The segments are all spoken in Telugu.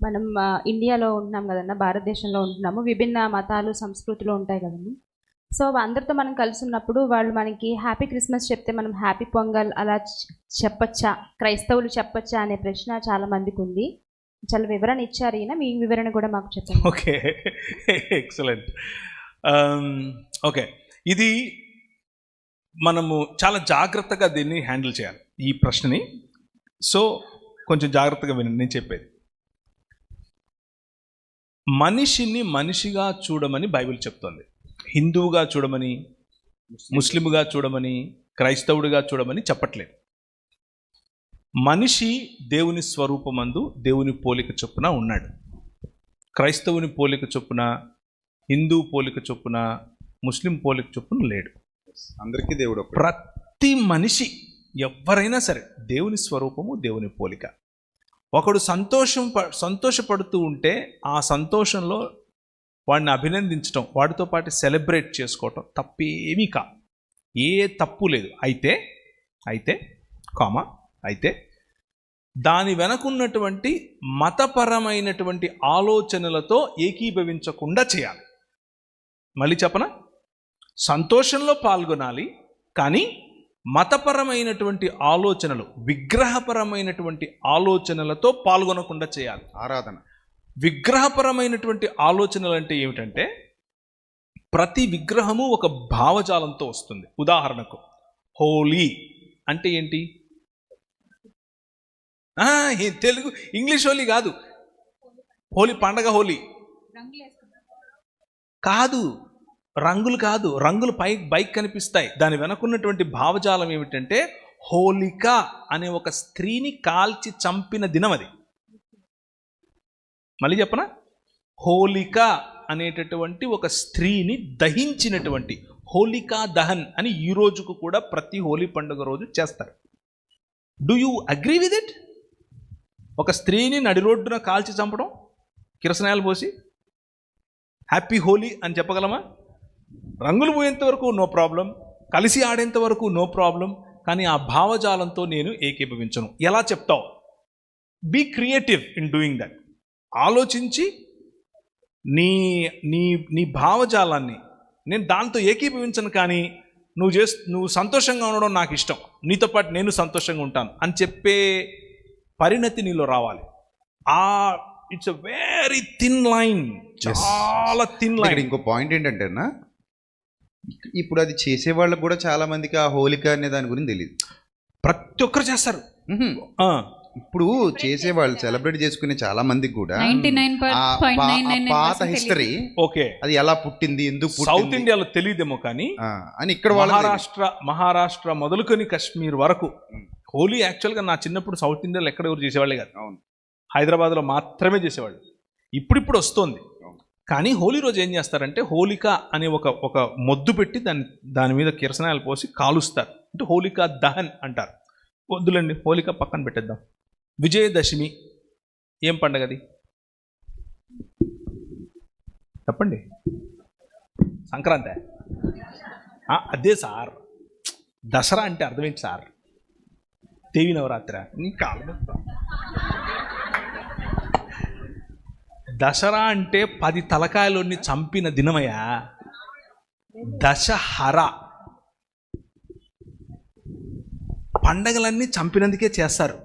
మనం ఇండియాలో ఉంటున్నాం కదన్న, భారతదేశంలో ఉంటున్నాము. విభిన్న మతాలు, సంస్కృతులు ఉంటాయి కదండి. సో అందరితో మనం కలిసి ఉన్నప్పుడు వాళ్ళు మనకి హ్యాపీ క్రిస్మస్ చెప్తే మనం హ్యాపీ పొంగల్ అలా చెప్పచ్చా, క్రైస్తవులు చెప్పచ్చా అనే ప్రశ్న చాలా మందికి ఉంది. చాలా వివరణ ఇచ్చారు ఈయన, మీ వివరణ కూడా మాకు చెప్పండి. Okay, excellent. ఓకే, ఇది మనము చాలా జాగ్రత్తగా దీన్ని హ్యాండిల్ చేయాలి, ఈ ప్రశ్నని. సో కొంచెం జాగ్రత్తగా వినండి నేను చెప్పేది. మనిషిని మనిషిగా చూడమని బైబిల్ చెప్తోంది. హిందువుగా చూడమని, ముస్లింగా చూడమని, క్రైస్తవుడిగా చూడమని చెప్పట్లేదు. మనిషి దేవుని స్వరూపమందు దేవుని పోలిక చొప్పున ఉన్నాడు. క్రైస్తవుని పోలిక చొప్పున, హిందూ పోలిక చొప్పున, ముస్లిం పోలిక చొప్పున లేడు. అందరికీ దేవుడు ప్రతి మనిషి ఎవరైనా సరే దేవుని స్వరూపము, దేవుని పోలిక. ఒకడు సంతోషపడుతూ ఉంటే ఆ సంతోషంలో వాడిని అభినందించడం, వాడితో పాటు సెలబ్రేట్ చేసుకోవటం తప్పేమీ కా, ఏ తప్పు లేదు. అయితే దాని వెనకున్నటువంటి మతపరమైనటువంటి ఆలోచనలతో ఏకీభవించకుండా చేయాలి. మళ్ళీ చెప్పనా, సంతోషంలో పాల్గొనాలి, కానీ మతపరమైనటువంటి ఆలోచనలు, విగ్రహపరమైనటువంటి ఆలోచనలతో పాల్గొనకుండా చేయాలి. ఆరాధన. విగ్రహపరమైనటువంటి ఆలోచనలు అంటే ఏమిటంటే, ప్రతి విగ్రహము ఒక భావజాలంతో వస్తుంది. ఉదాహరణకు హోలీ అంటే ఏంటి? తెలుగు ఇంగ్లీష్ హోలీ కాదు, హోలీ పండగ. హోలీ కాదు, రంగులు కాదు, రంగులు బైక్ కనిపిస్తాయి. దాని వెనకున్నటువంటి భావజాలం ఏమిటంటే, హోలిక అనే ఒక స్త్రీని కాల్చి చంపిన దినం అది. మళ్ళీ చెప్పనా, హోలిక అనేటటువంటి ఒక స్త్రీని దహించినటువంటి, హోలికా దహన్ అని ఈ రోజుకు కూడా ప్రతి హోలీ పండుగ రోజు చేస్తారు. Do you agree with it? ఒక స్త్రీని నడి రోడ్డున కాల్చి చంపడం, కిరసనాయలు పోసి హ్యాపీ హోలీ అని చెప్పగలమా? రంగులు పోయేంత వరకు నో ప్రాబ్లం, కలిసి ఆడేంత వరకు నో ప్రాబ్లం, కానీ ఆ భావజాలంతో నేను ఏకీభవించను. ఎలా చెప్తావు? Be creative in doing that. ఆలోచించి నీ నీ నీ భావజాలాన్ని, నేను దాంతో ఏకీభవించను, కానీ నువ్వు సంతోషంగా ఉండడం నాకు ఇష్టం, నీతో పాటు నేను సంతోషంగా ఉంటాను అని చెప్పే పరిణతి నీలో రావాలి. It's a very thin line, చాలా థిన్ లైన్. ఇంకో పాయింట్ ఏంటంటేనా, ఇప్పుడు అది చేసే వాళ్ళకు కూడా చాలా మందికి ఆ హోలిక అనే దాని గురించి తెలియదు. ప్రతి ఒక్కరు చేస్తారు. ఇప్పుడు చేసేవాళ్ళు, సెలబ్రేట్ చేసుకునే చాలా మందికి కూడా పాత హిస్టరీ, ఓకే, అది ఎలా పుట్టింది, ఎందుకు సౌత్ ఇండియాలో తెలియదేమో కానీ అని ఇక్కడ మహారాష్ట్ర మొదలుకొని కాశ్మీర్ వరకు హోలీ యాక్చువల్గా నా చిన్నప్పుడు సౌత్ ఇండియాలో ఎక్కడ ఎవరు చేసేవాళ్ళే కాదు. అవును, హైదరాబాద్లో మాత్రమే చేసేవాళ్ళు. ఇప్పుడు వస్తుంది. కానీ హోలీ రోజు ఏం చేస్తారంటే, హోలిక అనే ఒక మొద్దు పెట్టి దాని మీద కిరసనాయలు పోసి కాలుస్తారు. అంటే హోలికా దహన్ అంటారు. వద్దులండి, హోలిక పక్కన పెట్టేద్దాం. విజయదశమి ఏం పండగది చెప్పండి? సంక్రాంతి? అదే సార్. దసరా అంటే అర్థమేంటి సార్? దేవి నవరాత్రి. నీ కాలం. దసరా అంటే 10 తలకాయలోని చంపిన దినమయ్యా. దశహర. పండగలన్నీ చంపినందుకే చేస్తారు.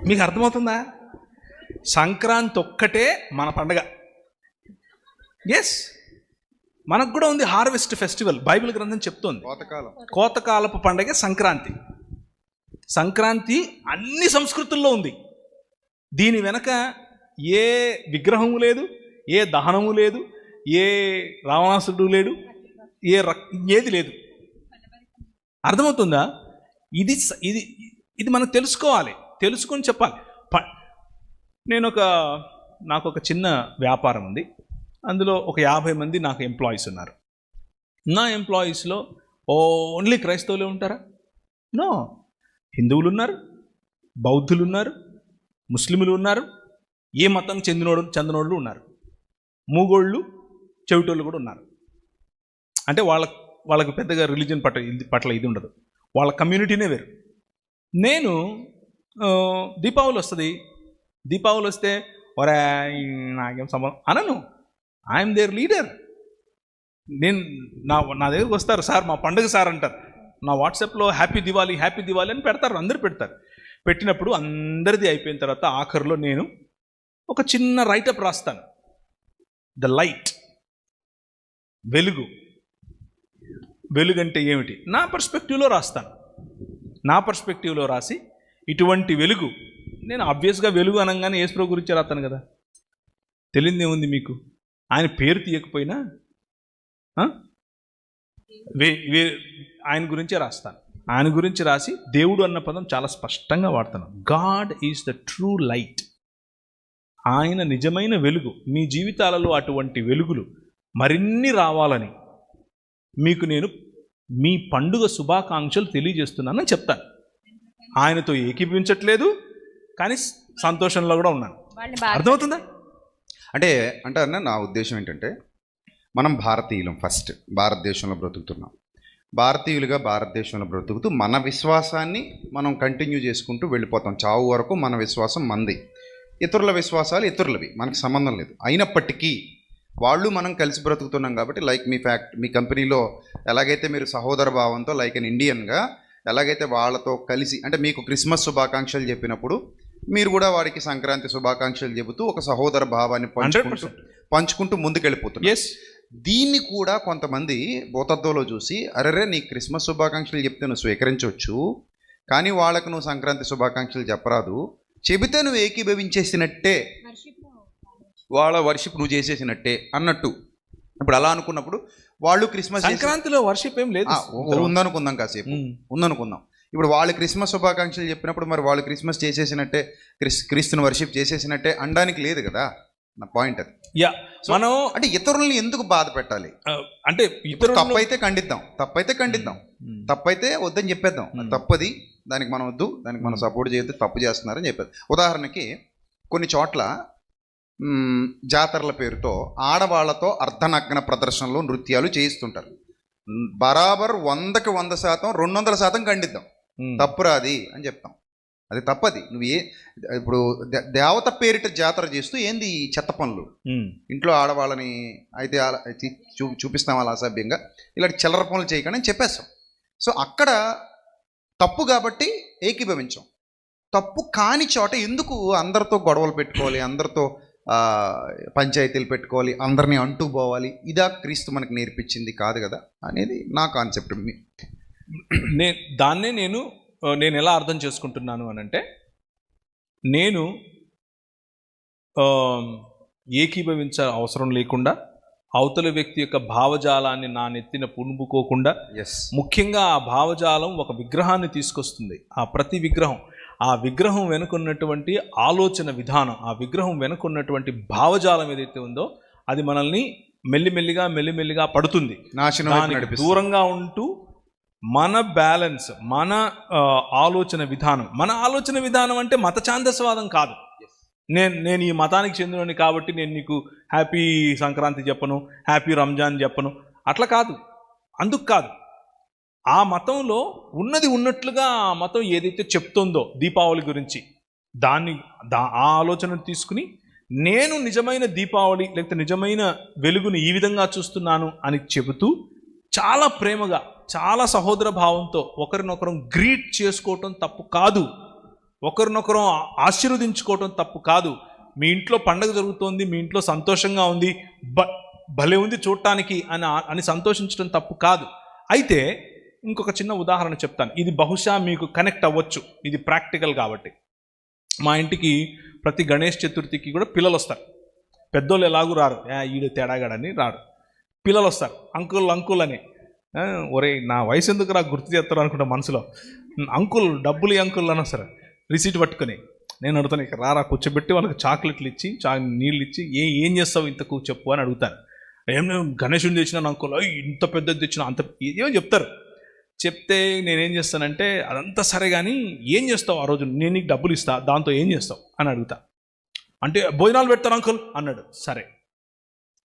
మీకు అర్థమవుతుందా? సంక్రాంతి ఒక్కటే మన పండగ. ఎస్, మనకు కూడా ఉంది హార్వెస్ట్ ఫెస్టివల్. బైబిల్ గ్రంథం చెప్తోంది కోతకాలపు పండగ సంక్రాంతి. సంక్రాంతి అన్ని సంస్కృతుల్లో ఉంది. దీని వెనక ఏ విగ్రహము లేదు, ఏ దహనము లేదు, ఏ రావణాసుడు లేడు, ఏది లేదు. అర్థమవుతుందా? ఇది మనం తెలుసుకోవాలి, తెలుసుకొని చెప్పాలి. నాకు ఒక చిన్న వ్యాపారం ఉంది. అందులో ఒక 50 మంది నాకు ఎంప్లాయీస్ ఉన్నారు. నా ఎంప్లాయీస్లో ఓన్లీ క్రైస్తవులే ఉంటారా? నో, హిందువులు ఉన్నారు, బౌద్ధులు ఉన్నారు, ముస్లింలు ఉన్నారు, ఏ మతం చెందినోళ్ళు ఉన్నారు, మూగోళ్ళు, చెవిటోళ్ళు కూడా ఉన్నారు. అంటే వాళ్ళకు పెద్దగా రిలీజియన్ పట్ల ఇది ఉండదు. వాళ్ళ కమ్యూనిటీనే వేరు. నేను దీపావళి వస్తుంది. దీపావళి వస్తే ఒరే నాకేం సంబంధం అనను. I'm their leader. నేను నా దగ్గరికి వస్తారు, సార్ మా పండుగ సార్ అంటారు. నా వాట్సాప్లో హ్యాపీ దివాళీ అని పెడతారు, అందరు పెడతారు. పెట్టినప్పుడు అందరిది అయిపోయిన తర్వాత ఆఖరిలో నేను ఒక చిన్న రైటప్ రాస్తాను. ద లైట్, వెలుగు అంటే ఏమిటి నా పర్స్పెక్టివ్లో రాస్తాను. నా పర్స్పెక్టివ్లో రాసి ఇటువంటి వెలుగు, నేను ఆబ్వియస్గా వెలుగు అనగానే యేసుప్రభు గురించి రాస్తాను కదా, తెలియదు ఏముంది మీకు. ఆయన పేరు తీయకపోయినా ఆయన గురించే రాస్తాను. ఆయన గురించి రాసి దేవుడు అన్న పదం చాలా స్పష్టంగా వాడతాను. God is the true light. ఆయన నిజమైన వెలుగు. మీ జీవితాలలో అటువంటి వెలుగులు మరిన్ని రావాలని మీకు నేను మీ పండుగ శుభాకాంక్షలు తెలియజేస్తున్నానని చెప్తాను. ఆయనతో ఏకీభవించట్లేదు, కానీ సంతోషంలో కూడా ఉన్నాను. అర్థమవుతుందా? అంటే నా ఉద్దేశం ఏంటంటే, మనం భారతీయులం, ఫస్ట్ భారతదేశంలో బ్రతుకుతున్నాం. భారతీయులుగా భారతదేశంలో బ్రతుకుతూ మన విశ్వాసాన్ని మనం కంటిన్యూ చేసుకుంటూ వెళ్ళిపోతాం. చావు వరకు మన విశ్వాసం మంది, ఇతరుల విశ్వాసాలు ఇతరులవి, మనకు సంబంధం లేదు. అయినప్పటికీ వాళ్ళు మనం కలిసి బ్రతుకుతున్నాం కాబట్టి, లైక్ మీ కంపెనీలో ఎలాగైతే మీరు సహోదర భావంతో లైక్ అన్ ఇండియన్గా ఎలాగైతే వాళ్ళతో కలిసి, అంటే మీకు క్రిస్మస్ శుభాకాంక్షలు చెప్పినప్పుడు మీరు కూడా వాడికి సంక్రాంతి శుభాకాంక్షలు చెబుతూ ఒక సహోదర భావాన్ని పంచుకుంటూ ముందుకెళ్ళిపోతున్నారు. దీన్ని కూడా కొంతమంది భూతత్వంలో చూసి, అరెరే నీ క్రిస్మస్ శుభాకాంక్షలు చెప్తే నువ్వు స్వీకరించవచ్చు, కానీ వాళ్ళకు నువ్వు సంక్రాంతి శుభాకాంక్షలు చెప్పరాదు, చెబితే నువ్వు ఏకీభవించేసినట్టే, వాళ్ళ వర్షిప్ నువ్వు చేసేసినట్టే అన్నట్టు. ఇప్పుడు అలా అనుకున్నప్పుడు వాళ్ళు క్రిస్మస్, సంక్రాంతిలో వర్షిప్ ఏం లేదు ఉందనుకుందాం, కాసేపు ఉందనుకుందాం. ఇప్పుడు వాళ్ళు క్రిస్మస్ శుభాకాంక్షలు చెప్పినప్పుడు మరి వాళ్ళు క్రిస్మస్ చేసేసినట్టే, క్రీస్తుని వర్షిప్ చేసేసినట్టే అనడానికి లేదు కదా. నా పాయింట్ అది. మనం అంటే ఇతరుల్ని ఎందుకు బాధ పెట్టాలి? అంటే తప్పైతే ఖండిద్దాం, తప్పైతే వద్దని చెప్పేద్దాం. తప్పది, దానికి మనం వద్దు, దానికి మనం సపోర్ట్ చేయొద్దు, తప్పు చేస్తున్నారని చెప్పేది. ఉదాహరణకి కొన్ని చోట్ల జాతరల పేరుతో ఆడవాళ్లతో అర్ధనగ్న ప్రదర్శనలు, నృత్యాలు చేయిస్తుంటారు. బరాబర్ 100కి 100%, 200% ఖండిద్దాం. తప్పురాది అని చెప్తాం. అది తప్పది. ఇప్పుడు దేవత పేరిట జాతర చేస్తూ ఏంది ఈ చెత్త పనులు? ఇంట్లో ఆడవాళ్ళని అయితే చూపిస్తాం అలా అసభ్యంగా, ఇలాంటి చిల్లర పనులు చేయకండి అని చెప్పేస్తాం. సో అక్కడ తప్పు కాబట్టి ఏకీభవించాం. తప్పు కాని చోట ఎందుకు అందరితో గొడవలు పెట్టుకోవాలి, అందరితో పంచాయతీలు పెట్టుకోవాలి, అందరినీ అంటూ పోవాలి? ఇదా క్రీస్తు మనకు నేర్పించింది కాదు కదా అనేది నా కాన్సెప్ట్. దాన్నే నేను ఎలా అర్థం చేసుకుంటున్నాను అని అంటే, నేను ఏకీభవించ అవసరం లేకుండా, అవతల వ్యక్తి యొక్క భావజాలాన్ని నా నెత్తిన పునుపుకోకుండా, ముఖ్యంగా ఆ భావజాలం ఒక విగ్రహాన్ని తీసుకొస్తుంది. ఆ ప్రతి విగ్రహం, ఆ విగ్రహం వెనుకున్నటువంటి ఆలోచన విధానం, ఆ విగ్రహం వెనుకున్నటువంటి భావజాలం ఏదైతే ఉందో అది మనల్ని మెల్లిమెల్లిగా పడుతుంది, నాశనం. దూరంగా ఉంటూ మన బ్యాలెన్స్, మన ఆలోచన విధానం అంటే మత ఛాందస్వాదం కాదు. నేను ఈ మతానికి చెందినని కాబట్టి నేను నీకు హ్యాపీ సంక్రాంతి చెప్పను, హ్యాపీ రంజాన్ చెప్పను, అట్లా కాదు. అందుకు కాదు. ఆ మతంలో ఉన్నది ఉన్నట్లుగా ఆ మతం ఏదైతే చెప్తుందో దీపావళి గురించి, ఆ ఆలోచనను తీసుకుని నేను నిజమైన దీపావళి లేకపోతే నిజమైన వెలుగుని ఈ విధంగా చూస్తున్నాను అని చెబుతూ, చాలా ప్రేమగా, చాలా సహోదర భావంతో ఒకరినొకరం గ్రీట్ చేసుకోవటం తప్పు కాదు, ఒకరినొకరం ఆశీర్వదించుకోవటం తప్పు కాదు. మీ ఇంట్లో పండగ జరుగుతోంది, మీ ఇంట్లో సంతోషంగా ఉంది, భలే ఉంది చూడటానికి అని సంతోషించడం తప్పు కాదు. అయితే ఇంకొక చిన్న ఉదాహరణ చెప్తాను, ఇది బహుశా మీకు కనెక్ట్ అవ్వచ్చు, ఇది ప్రాక్టికల్ కాబట్టి. మా ఇంటికి ప్రతి గణేష్ చతుర్థికి కూడా పిల్లలు వస్తారు. పెద్దోళ్ళు ఎలాగూ రారు, ఈడు తేడాగాడని రారు, పిల్లలు వస్తారు. అంకుల్ అని, ఒరే నా వయసు ఎందుకు రా గుర్తు చేస్తారు అనుకుంటా మనసులో. అంకుల్ డబ్బులు అంకుల్ అని వస్తారు రిసీట్ పట్టుకొని. నేను అడుగుతాను, ఇక రారా కూర్చోబెట్టి వాళ్ళకి చాక్లెట్లు ఇచ్చి నీళ్ళు ఇచ్చి ఏం చేస్తావు ఇంతకు చెప్పు అని అడుగుతాను. నేను గణేషుని తెచ్చినాను అంకుల్, ఇంత పెద్దది తెచ్చినా, అంత ఏమో చెప్తారు. చెప్తే నేనేం చేస్తానంటే, అదంతా సరే కానీ ఏం చేస్తావు ఆ రోజు, నేను నీకు డబ్బులు ఇస్తా, దాంతో ఏం చేస్తావు అని అడుగుతా. అంటే భోజనాలు పెడతాను అంకుల్ అన్నాడు. సరే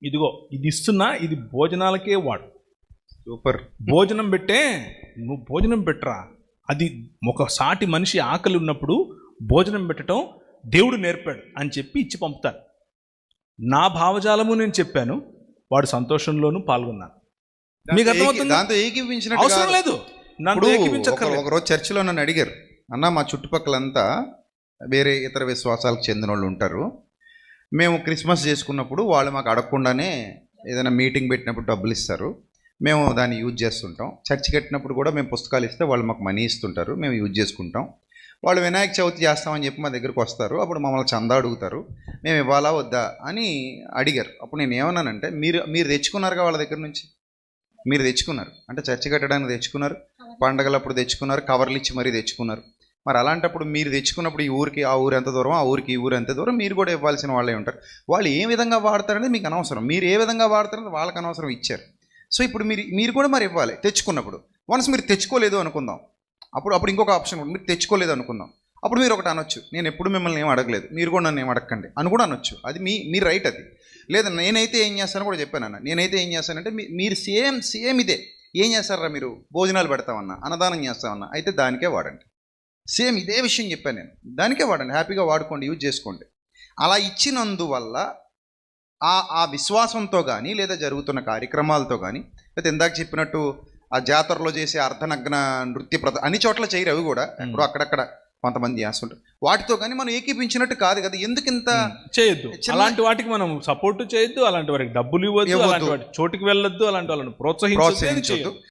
ఇదిగో ఇది ఇస్తున్నా, ఇది భోజనాలకే వాడు. సూపర్. భోజనం పెట్టే, నువ్వు భోజనం పెట్టరా. అది ఒక సాటి మనిషి ఆకలి ఉన్నప్పుడు భోజనం పెట్టడం దేవుడు నేర్పాడు అని చెప్పి ఇచ్చి పంపుతాను. నా భావజాలము నేను చెప్పాను, వాడు సంతోషంలోనూ పాల్గొన్నాను. మీకు అర్థమవుతుంది? దాంతో ఏకీపించినట్టు అవసరం కాదు. లేదు, నన్ను ఇప్పుడు ఏకీపించక్కర్లేదు. ఒకరోజు చర్చిలో నన్ను అడిగారు, అన్న మా చుట్టుపక్కలంతా వేరే ఇతర విశ్వాసాలకు చెందిన వాళ్ళు ఉంటారు, మేము క్రిస్మస్ చేసుకున్నప్పుడు వాళ్ళు మాకు అడగకుండానే ఏదైనా మీటింగ్ పెట్టినప్పుడు డబ్బులు ఇస్తారు, మేము దాన్ని యూజ్ చేస్తుంటాం. చర్చి కట్టినప్పుడు కూడా మేము పుస్తకాలు ఇస్తే వాళ్ళు మాకు మనీ ఇస్తుంటారు, మేము యూజ్ చేసుకుంటాం. వాళ్ళు వినాయక చవితి చేస్తామని చెప్పి మా దగ్గరికి వస్తారు, అప్పుడు మమ్మల్ని చందా అడుగుతారు, మేము ఇవ్వాలా వద్దా అని అడిగారు. అప్పుడు నేను ఏమన్నానంటే, మీరు తెచ్చుకున్నారుగా వాళ్ళ దగ్గర నుంచి, మీరు తెచ్చుకున్నారు అంటే చర్చి కట్టడానికి తెచ్చుకున్నారు, పండగలప్పుడు తెచ్చుకున్నారు, కవర్లు ఇచ్చి మరీ తెచ్చుకున్నారు. మరి అలాంటప్పుడు మీరు తెచ్చుకున్నప్పుడు ఈ ఊరికి ఆ ఊరు ఎంత దూరం, ఆ ఊరికి ఈ ఊరు ఎంత దూరం, మీరు కూడా ఇవ్వాల్సిన వాళ్ళే ఉంటారు. వాళ్ళు ఏ విధంగా వాడతారనేది మీకు అనవసరం, మీరు ఏ విధంగా వాడతారనేది వాళ్ళకి అనవసరం, ఇచ్చారు. సో ఇప్పుడు మీరు కూడా మరి ఇవ్వాలి తెచ్చుకున్నప్పుడు. వన్స్ మీరు తెచ్చుకోలేదు అనుకుందాం, అప్పుడు ఇంకొక ఆప్షన్ ఉంటుంది, మీరు తెచ్చుకోలేదు అనుకుందాం. అప్పుడు మీరు ఒకటి అనొచ్చు, నేను ఎప్పుడు మిమ్మల్ని ఏం అడగలేదు, మీరు కూడా నన్ను ఏం అడగండి అని కూడా అనొచ్చు. అది మీ రైట్. అది లేదా నేనైతే ఏం చేస్తానో కూడా చెప్పానన్న, నేనైతే ఏం చేస్తానంటే మీరు సేమ్ ఇదే ఏం చేస్తారా, మీరు భోజనాలు పెడతామన్నా, అన్నదానం చేస్తామన్నా, అయితే దానికే వాడండి. సేమ్ ఇదే విషయం చెప్పాను నేను, దానికే వాడండి, హ్యాపీగా వాడుకోండి, యూజ్ చేసుకోండి. అలా ఇచ్చినందువల్ల ఆ విశ్వాసంతో కానీ లేదా జరుగుతున్న కార్యక్రమాలతో కానీ, లేదా ఇందాక చెప్పినట్టు ఆ జాతరలో చేసే అర్ధనగ్న నృత్య అన్ని చోట్ల చేయరు, అవి కూడా ఎక్కడో అక్కడక్కడ కొంతమంది చేస్తుంటారు, వాటితో కానీ మనం ఏకీపించినట్టు కాదు కదా. ఎందుకు ఇంత చేయొద్దు, అలాంటి వాటికి మనం సపోర్ట్ చేయొద్దు, అలాంటి వాటికి డబ్బులు ఇవ్వద్దు, అలాంటి వాటి చోటుకి వెళ్ళొద్దు, అలాంటి వాళ్ళని ప్రోత్సహించొద్దు.